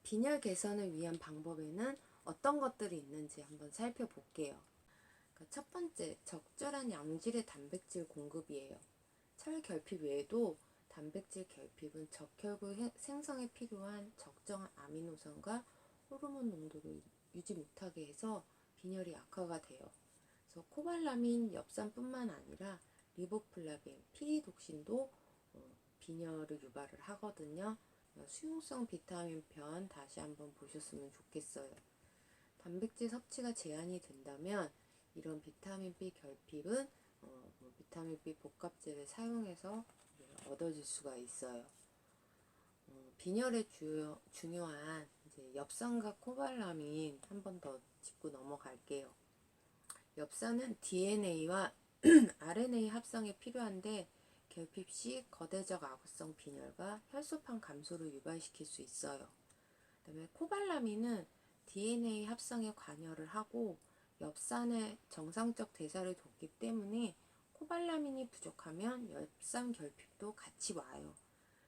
빈혈 개선을 위한 방법에는 어떤 것들이 있는지 한번 살펴볼게요. 첫 번째, 적절한 양질의 단백질 공급이에요. 철 결핍 외에도 단백질 결핍은 적혈구 생성에 필요한 적정한 아미노산과 호르몬 농도를 유지 못하게 해서 빈혈이 악화가 돼요. 그래서 코발라민, 엽산뿐만 아니라 리보플라빈, 피리독신도 빈혈을 유발을 하거든요. 수용성 비타민 편 다시 한번 보셨으면 좋겠어요. 단백질 섭취가 제한이 된다면 이런 비타민 B 결핍은 비타민 B 복합제를 사용해서 얻어질 수가 있어요. 빈혈에 중요한 이제 엽산과 코발라민 한 번 더 짚고 넘어갈게요. 엽산은 DNA와 RNA 합성에 필요한데 결핍 시 거대적 아구성 빈혈과 혈소판 감소를 유발시킬 수 있어요. 그다음에 코발라민은 DNA 합성에 관여를 하고 엽산의 정상적 대사를 돕기 때문에 코발라민이 부족하면 엽산 결핍도 같이 와요.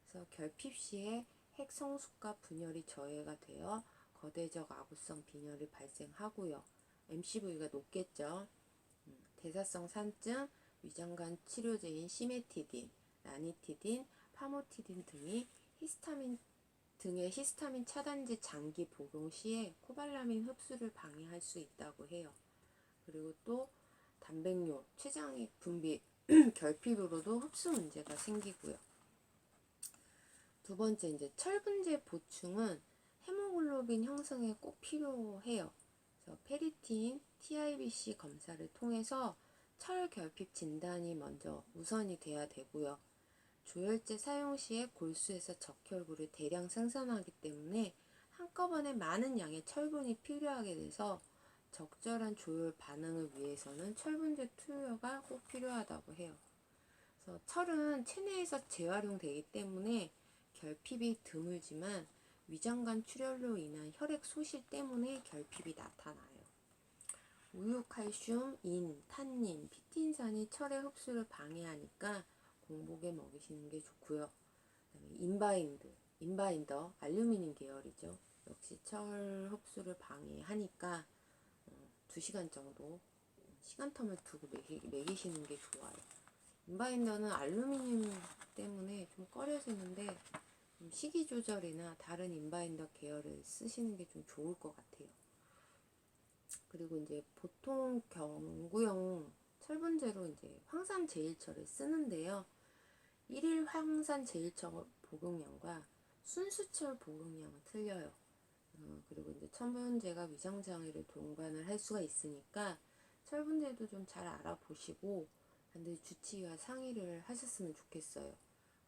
그래서 결핍 시에 핵성숙과 분열이 저해가 되어 거대적 아구성 빈혈이 발생하고요. MCV가 높겠죠. 대사성 산증, 위장관 치료제인 시메티딘, 라니티딘, 파모티딘 등의 히스타민 차단제 장기 복용 시에 코발라민 흡수를 방해할 수 있다고 해요. 그리고 또 단백뇨, 췌장액 분비, 결핍으로도 흡수 문제가 생기고요. 두 번째, 이제 철분제 보충은 헤모글로빈 형성에 꼭 필요해요. 그래서 페리틴, TIBC 검사를 통해서 철 결핍 진단이 먼저 우선이 돼야 되고요. 조혈제 사용 시에 골수에서 적혈구를 대량 생산하기 때문에 한꺼번에 많은 양의 철분이 필요하게 돼서 적절한 조혈 반응을 위해서는 철분제 투여가 꼭 필요하다고 해요. 그래서 철은 체내에서 재활용되기 때문에 결핍이 드물지만 위장관 출혈로 인한 혈액 소실 때문에 결핍이 나타나요. 우유, 칼슘, 인, 탄닌, 피틴산이 철의 흡수를 방해하니까 공복에 먹이시는 게 좋고요. 그다음에 인바인더, 알루미늄 계열이죠. 역시 철 흡수를 방해하니까 2시간 정도 시간텀을 두고 먹이시는 게 좋아요. 인바인더는 알루미늄 때문에 좀 꺼려지는데 식이 조절이나 다른 인바인더 계열을 쓰시는 게 좀 좋을 것 같아요. 그리고 이제 보통 경구용 철분제로 이제 황산 제일철을 쓰는데요. 1일 황산 제일철 복용량과 순수철 복용량은 틀려요. 그리고 이제 철분제가 위장장애를 동반을 할 수가 있으니까 철분제도 좀 잘 알아보시고 반드시 주치의와 상의를 하셨으면 좋겠어요.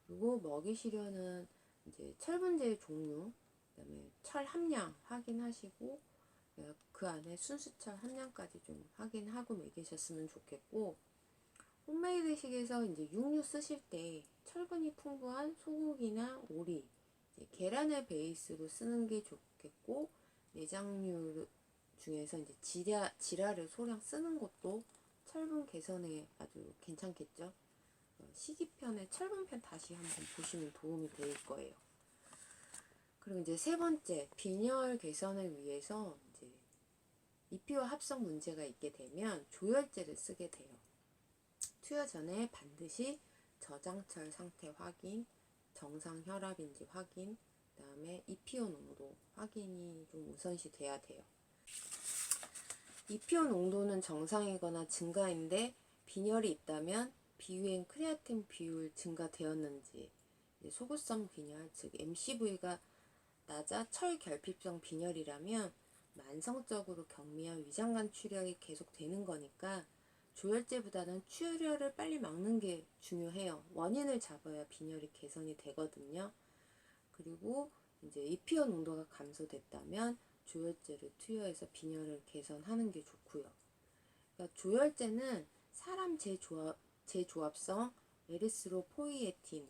그리고 먹이시려는 이제 철분제의 종류, 그다음에 철 함량 확인하시고 그 안에 순수철 함량까지 좀 확인하고 먹이셨으면 좋겠고, 홈메이드식에서 이제 육류 쓰실 때 철분이 풍부한 소고기나 오리, 계란을 베이스로 쓰는 게 좋겠고, 내장류 중에서 이제 지라를 소량 쓰는 것도 철분 개선에 아주 괜찮겠죠. 식이편에 철분편 다시 한번 보시면 도움이 될 거예요. 그리고 이제 세 번째, 빈혈 개선을 위해서 이제 이피오 합성 문제가 있게 되면 조혈제를 쓰게 돼요. 투여 전에 반드시 저장철 상태 확인, 정상 혈압인지 확인, 그 다음에 EPO 농도 확인이 좀 우선시 돼야 돼요. EPO 농도는 정상이거나 증가인데 빈혈이 있다면 비유행 크레아틴 비율 증가되었는지, 소구성 빈혈, 즉 MCV가 낮아 철결핍성 빈혈이라면 만성적으로 경미한 위장관 출혈이 계속되는 거니까 조혈제보다는 출혈을 빨리 막는 게 중요해요. 원인을 잡아야 빈혈이 개선이 되거든요. 그리고 이제 EPO 농도가 감소됐다면 조혈제를 투여해서 빈혈을 개선하는 게 좋고요. 그러니까 조혈제는 사람 재조합성 에리스로포이에틴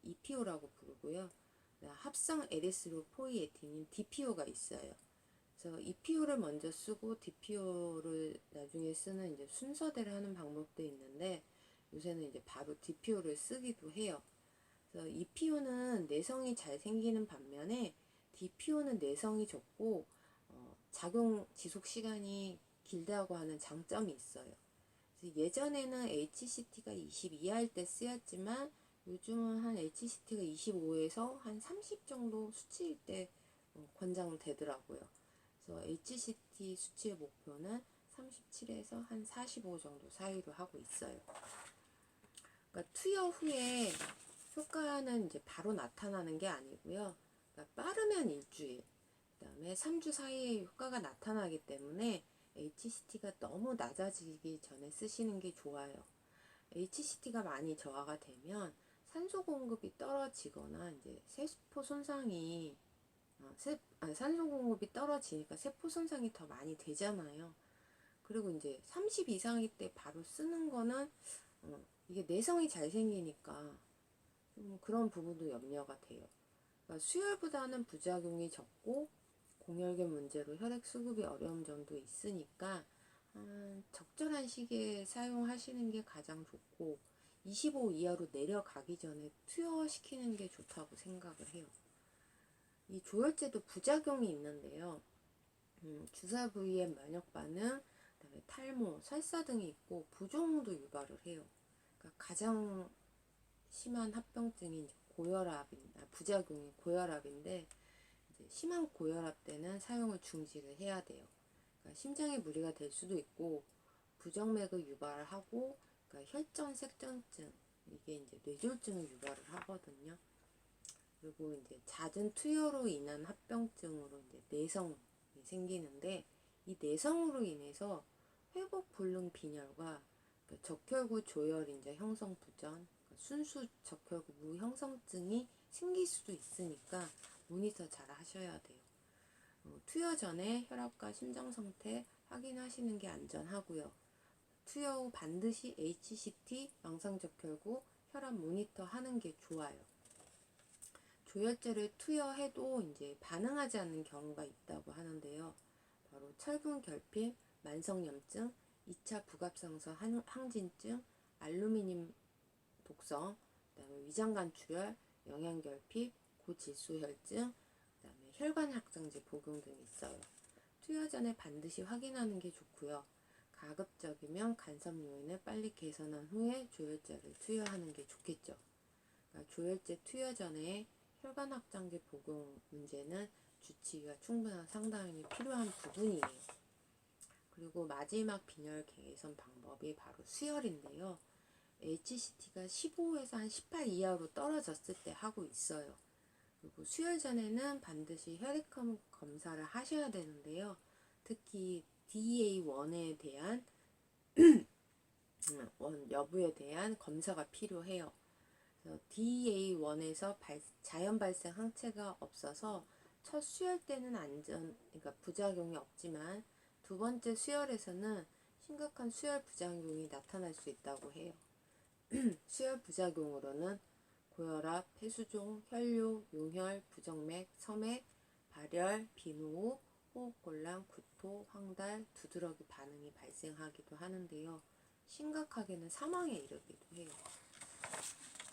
EPO라고 부르고요. 합성 에리스로포이에틴인 DPO가 있어요. 그래서 EPO를 먼저 쓰고 DPO를 나중에 쓰는 이제 순서대로 하는 방법도 있는데, 요새는 이제 바로 DPO를 쓰기도 해요. 그래서 EPO는 내성이 잘 생기는 반면에 DPO는 내성이 적고 작용 지속 시간이 길다고 하는 장점이 있어요. 그래서 예전에는 HCT가 22할 때 쓰였지만 요즘은 한 HCT가 25에서 한 30 정도 수치일 때 권장되더라고요. 그래서 HCT 수치의 목표는 37에서 한 45 정도 사이로 하고 있어요. 그러니까 투여 후에 효과는 이제 바로 나타나는 게 아니고요. 그러니까 빠르면 일주일, 그 다음에 3주 사이에 효과가 나타나기 때문에 HCT가 너무 낮아지기 전에 쓰시는 게 좋아요. HCT가 많이 저하가 되면 산소 공급이 떨어지거나 이제 세포 손상이 산소 공급이 떨어지니까 세포 손상이 더 많이 되잖아요. 그리고 이제 30 이상일 때 바로 쓰는 거는 이게 내성이 잘 생기니까 그런 부분도 염려가 돼요. 그러니까 수혈보다는 부작용이 적고 공혈계 문제로 혈액 수급이 어려움 정도 있으니까 적절한 시기에 사용하시는 게 가장 좋고 25 이하로 내려가기 전에 투여시키는 게 좋다고 생각을 해요. 이 조혈제도 부작용이 있는데요. 주사 부위의 면역 반응, 그다음에 탈모, 설사 등이 있고 부종도 유발을 해요. 그러니까 가장 심한 합병증이 부작용이 고혈압인데 이제 심한 고혈압 때는 사용을 중지를 해야 돼요. 그러니까 심장에 무리가 될 수도 있고 부정맥을 유발하고 그러니까 혈전 색전증 이게 이제 뇌졸중을 유발을 하거든요. 그리고 이제 잦은 투여로 인한 합병증으로 이제 내성이 생기는데 이 내성으로 인해서 회복 불능 빈혈과 적혈구 조혈인자 형성 부전, 순수 적혈구 무형성증이 생길 수도 있으니까 모니터 잘 하셔야 돼요. 투여 전에 혈압과 심장 상태 확인하시는 게 안전하고요. 투여 후 반드시 HCT, 망상적혈구, 혈압 모니터 하는 게 좋아요. 조혈제를 투여해도 이제 반응하지 않는 경우가 있다고 하는데요. 바로 철분 결핍, 만성염증, 2차 부갑상선 항진증, 알루미늄 독성, 그다음에 위장관출혈, 영양결핍, 고질소혈증, 그다음에 혈관확장제 복용 등이 있어요. 투여 전에 반드시 확인하는 게 좋고요. 가급적이면 간섭 요인을 빨리 개선한 후에 조혈제를 투여하는 게 좋겠죠. 그러니까 조혈제 투여 전에 혈관확장제 복용 문제는 주치의가 충분한 상담이 필요한 부분이에요. 그리고 마지막 빈혈 개선 방법이 바로 수혈인데요. HCT가 15에서 한 18 이하로 떨어졌을 때 하고 있어요. 그리고 수혈 전에는 반드시 혈액 검사를 하셔야 되는데요. 특히 DEA1에 대한 여부에 대한 검사가 필요해요. DEA1에서 자연 발생 항체가 없어서 첫 수혈 때는 그러니까 부작용이 없지만 두 번째 수혈에서는 심각한 수혈 부작용이 나타날 수 있다고 해요. 수혈 부작용으로는 고혈압, 폐수종, 혈뇨, 용혈, 부정맥, 섬액, 발열, 비누, 호흡곤란, 구토, 황달, 두드러기 반응이 발생하기도 하는데요. 심각하게는 사망에 이르기도 해요.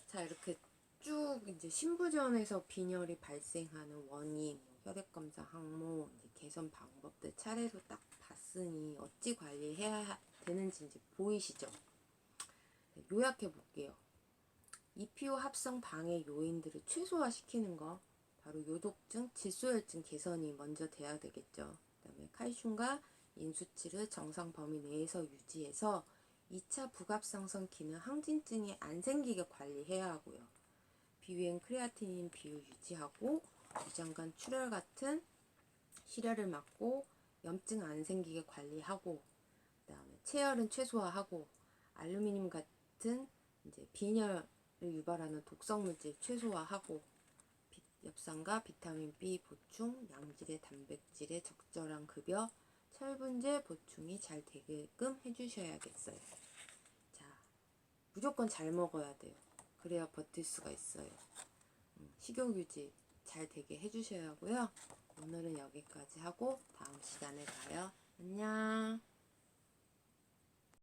자, 이렇게 쭉 이제 신부전에서 빈혈이 발생하는 원인, 혈액검사 항목, 이제 개선 방법들 차례로 딱 봤으니 어찌 관리해야 되는지 이제 보이시죠? 네, 요약해 볼게요. EPO 합성 방해 요인들을 최소화시키는 거, 바로 요독증, 질소혈증 개선이 먼저 돼야 되겠죠. 그 다음에 칼슘과 인수치를 정상 범위 내에서 유지해서 2차 부갑상선 기능 항진증이 안 생기게 관리해야 하고요. 비위행 크레아티닌 비율 유지하고 위장관 출혈 같은 실혈을 막고 염증 안 생기게 관리하고 그다음에 체열은 최소화하고 알루미늄 같은 이제 빈혈을 유발하는 독성 물질 최소화하고 엽산과 비타민 B 보충, 양질의 단백질의 적절한 급여, 철분제 보충이 잘 되게끔 해주셔야겠어요. 자, 무조건 잘 먹어야 돼요. 그래야 버틸 수가 있어요. 식욕 유지 잘 되게 해주셔야 하고요. 오늘은 여기까지 하고 다음 시간에 봐요. 안녕.